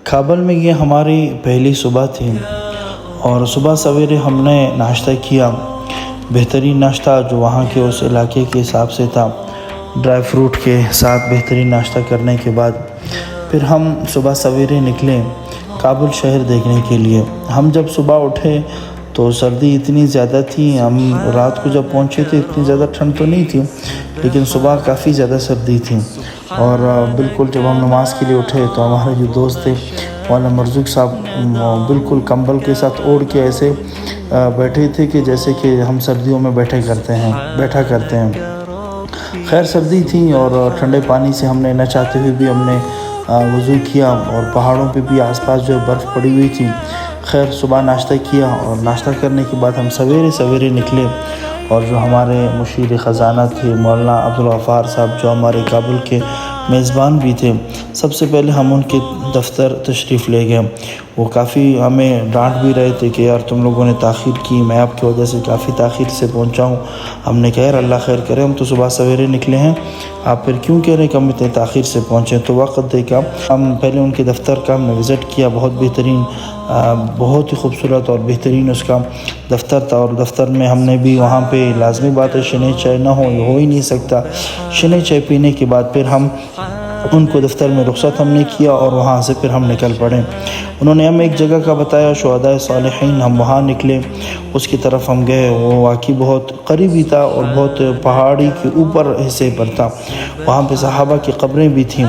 کابل میں یہ ہماری پہلی صبح تھی اور صبح سویرے ہم نے ناشتہ کیا۔ بہترین ناشتہ جو وہاں کے اس علاقے کے حساب سے تھا، ڈرائی فروٹ کے ساتھ بہترین ناشتہ کرنے کے بعد پھر ہم صبح سویرے نکلے کابل شہر دیکھنے کے لیے۔ ہم جب صبح اٹھے تو سردی اتنی زیادہ تھی، ہم رات کو جب پہنچے تھے اتنی زیادہ ٹھنڈ تو نہیں تھی، لیکن صبح کافی زیادہ سردی تھی۔ اور بالکل جب ہم نماز کے لیے اٹھے تو ہمارے جو دوست تھے مولانا مرزوق صاحب بالکل کمبل کے ساتھ اوڑھ کے ایسے بیٹھے تھے کہ جیسے کہ ہم سردیوں میں بیٹھا کرتے ہیں۔ خیر سردی تھی اور ٹھنڈے پانی سے ہم نے نہ چاہتے ہوئے بھی ہم نے وضو کیا، اور پہاڑوں پہ بھی آس پاس جو برف پڑی ہوئی تھی۔ خیر صبح ناشتہ کیا اور ناشتہ کرنے کے بعد ہم سویرے نکلے، اور جو ہمارے مشیر خزانہ تھے مولانا عبدالغفار صاحب جو ہمارے کابل کے میزبان بھی تھے، سب سے پہلے ہم ان کے دفتر تشریف لے گئے۔ وہ کافی ہمیں ڈانٹ بھی رہے تھے کہ یار تم لوگوں نے تاخیر کی، میں آپ کی وجہ سے کافی تاخیر سے پہنچا ہوں۔ ہم نے کہا یار اللہ خیر کرے، ہم تو صبح سویرے نکلے ہیں، آپ پھر کیوں کہہ رہے کہ ہم اتنے تاخیر سے پہنچے؟ تو وقت دیکھا، ہم پہلے ان کے دفتر کا ہم نے وزٹ کیا، بہت بہترین، بہت ہی خوبصورت اور بہترین اس کا دفتر تھا۔ اور دفتر میں ہم نے بھی وہاں پہ لازمی بات ہے شنی چائے نہ ہو ہی نہیں سکتا۔ شنی چائے پینے کے بعد پھر ہم ان کو دفتر میں رخصت ہم نے کیا اور وہاں سے پھر ہم نکل پڑے۔ انہوں نے ہمیں ایک جگہ کا بتایا شہدائے صالحین، ہم وہاں نکلے، اس کی طرف ہم گئے۔ وہ واقعی بہت قریبی تھا اور بہت پہاڑی کے اوپر حصے پر تھا، وہاں پہ صحابہ کی قبریں بھی تھیں۔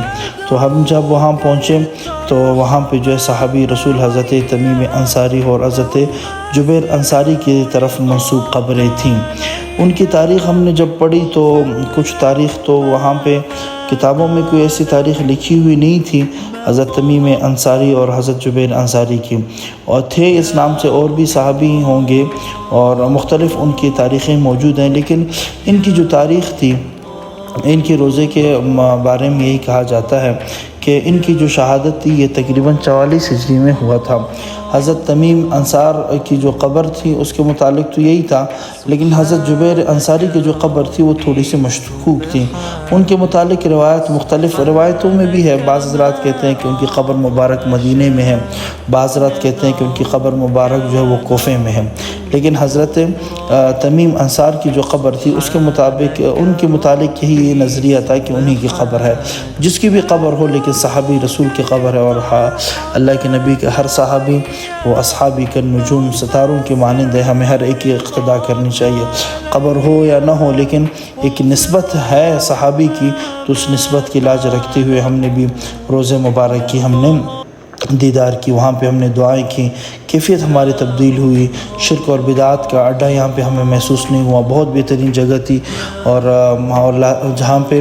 تو ہم جب وہاں پہنچے تو وہاں پہ جو ہے صحابی رسول حضرت تمیم انصاری اور حضرت جبیر انصاری کی طرف منسوب قبریں تھیں۔ ان کی تاریخ ہم نے جب پڑھی تو کچھ تاریخ تو وہاں پہ کتابوں میں کوئی ایسی تاریخ لکھی ہوئی نہیں تھی حضرت تمیم انصاری اور حضرت جبیر انصاری کی، اور تھے اس نام سے اور بھی صحابی ہوں گے اور مختلف ان کی تاریخیں موجود ہیں، لیکن ان کی جو تاریخ تھی، ان کے روزے کے بارے میں یہی کہا جاتا ہے کہ ان کی جو شہادت تھی یہ تقریباً 44 ہجری میں ہوا تھا۔ حضرت تمیم انصار کی جو قبر تھی اس کے متعلق تو یہی تھا، لیکن حضرت جبیر انصاری کی جو قبر تھی وہ تھوڑی سی مشکوک تھی۔ ان کے متعلق روایت مختلف روایتوں میں بھی ہے، بعض حضرات کہتے ہیں کہ ان کی قبر مبارک مدینے میں ہے، بعض حضرات کہتے ہیں کہ ان کی قبر مبارک جو ہے وہ کوفے میں ہے، لیکن حضرت تمیم انصار کی جو قبر تھی اس کے مطابق ان کے متعلق یہی نظریہ تھا کہ انہی کی قبر ہے۔ جس کی بھی قبر ہو لیکن صحابی رسول کی قبر ہے، اور اللہ کے نبی کے ہر صحابی وہ اصحابی کا نجوم ستاروں کے مانند ہے، ہمیں ہر ایک کی اقتداء کرنی چاہیے، قبر ہو یا نہ ہو، لیکن ایک نسبت ہے صحابی کی، تو اس نسبت کی لاج رکھتے ہوئے ہم نے بھی روزے مبارک کی، ہم نے دیدار کی، وہاں پہ ہم نے دعائیں کی، کیفیت ہماری تبدیل ہوئی، شرک اور بدعات کا اڈا یہاں پہ ہمیں محسوس نہیں ہوا، بہت بہترین جگہ تھی۔ اور جہاں پہ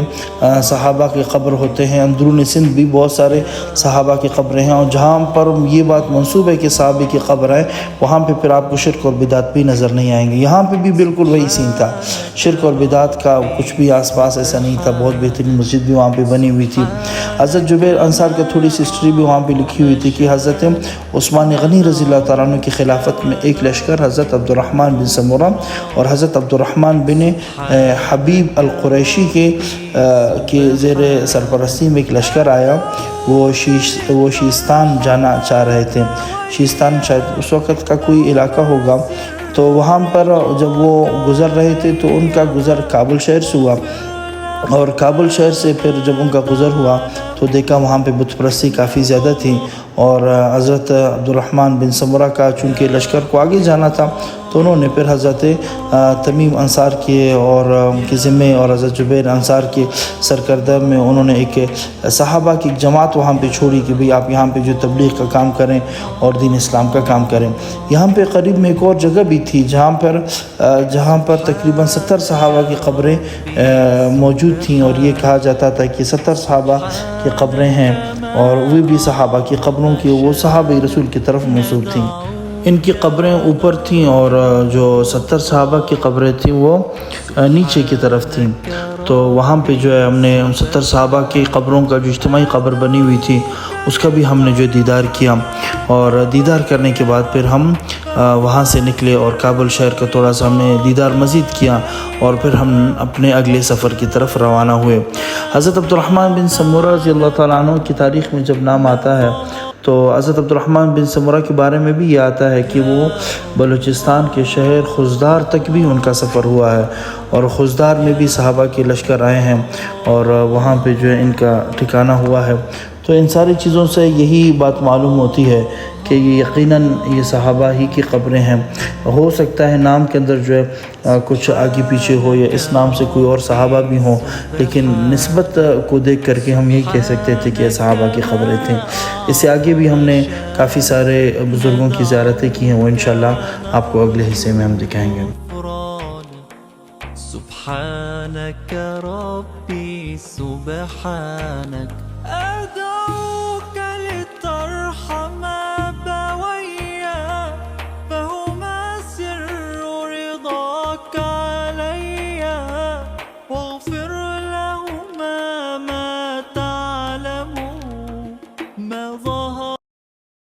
صحابہ کے قبر ہوتے ہیں، اندرون سندھ بھی بہت سارے صحابہ کی قبریں ہیں، اور جہاں پر یہ بات منسوب ہے کہ صحابی کی قبر ہے وہاں پہ پھر آپ کو شرک اور بدعات بھی نظر نہیں آئیں گے۔ یہاں پہ بھی بالکل وہی سین تھا، شرک اور بدعات کا کچھ بھی آس پاس ایسا نہیں تھا، بہت بہترین مسجد بھی وہاں پہ بنی ہوئی تھی۔ حضرت جبیر انصار کا تھوڑی سی ہسٹری بھی وہاں پہ لکھی ہوئی تھی کہ حضرت عثمان غنی رضی اللہ تعالیٰ عنہ کی خلافت میں ایک لشکر حضرت عبد الرحمن بن سمورہ اور حضرت عبد الرحمن بن حبیب القریشی کے زیر سرپرستی میں ایک لشکر آیا، وہ شیستان جانا چاہ رہے تھے۔ شیستان شاید اس وقت کا کوئی علاقہ ہوگا، تو وہاں پر جب وہ گزر رہے تھے تو ان کا گزر کابل شہر سے ہوا، اور کابل شہر سے پھر جب ان کا گزر ہوا تو دیکھا وہاں پہ بت پرستی کافی زیادہ تھی، اور حضرت عبد الرحمن بن سمورہ کا چونکہ لشکر کو آگے جانا تھا تو انہوں نے پھر حضرت تمیم انصار کے اور ان کے ذمے اور حضرت جبیر انصار کے سرکردہ میں انہوں نے ایک صحابہ کی ایک جماعت وہاں پہ چھوڑی کہ بھئی آپ یہاں پہ جو تبلیغ کا کام کریں اور دین اسلام کا کام کریں۔ یہاں پہ قریب میں ایک اور جگہ بھی تھی جہاں پر تقریباً 70 صحابہ کی قبریں موجود تھیں، اور یہ کہا جاتا تھا کہ 70 صحابہ کی قبریں ہیں، اور وہ بھی صحابہ کی قبروں کی وہ صحابہ رسول کی طرف منسوب تھیں۔ ان کی قبریں اوپر تھیں اور جو 70 صحابہ کی قبریں تھیں وہ نیچے کی طرف تھیں۔ تو وہاں پہ جو ہے ہم نے 70 صحابہ کی قبروں کا جو اجتماعی قبر بنی ہوئی تھی اس کا بھی ہم نے جو دیدار کیا، اور دیدار کرنے کے بعد پھر ہم وہاں سے نکلے اور کابل شہر کا تھوڑا سا ہم نے دیدار مزید کیا، اور پھر ہم اپنے اگلے سفر کی طرف روانہ ہوئے۔ حضرت عبد الرحمن بن سمورہ رضی اللہ تعالیٰ عنہ کی تاریخ میں جب نام آتا ہے تو حضرت عبد الرحمن بن سمرہ کے بارے میں بھی یہ آتا ہے کہ وہ بلوچستان کے شہر خزدار تک بھی ان کا سفر ہوا ہے، اور خزدار میں بھی صحابہ کے لشکر آئے ہیں اور وہاں پہ جو ہے ان کا ٹھکانہ ہوا ہے۔ تو ان ساری چیزوں سے یہی بات معلوم ہوتی ہے کہ یہ یقیناً یہ صحابہ ہی کی قبریں ہیں۔ ہو سکتا ہے نام کے اندر جو ہے کچھ آگے پیچھے ہو، یا اس نام سے کوئی اور صحابہ بھی ہوں، لیکن نسبت کو دیکھ کر کے ہم یہی کہہ سکتے تھے کہ یہ صحابہ کی قبریں تھیں۔ اس سے آگے بھی ہم نے کافی سارے بزرگوں کی زیارتیں کی ہیں، وہ انشاءاللہ آپ کو اگلے حصے میں ہم دکھائیں گے۔ سبحانك ربي سبحانك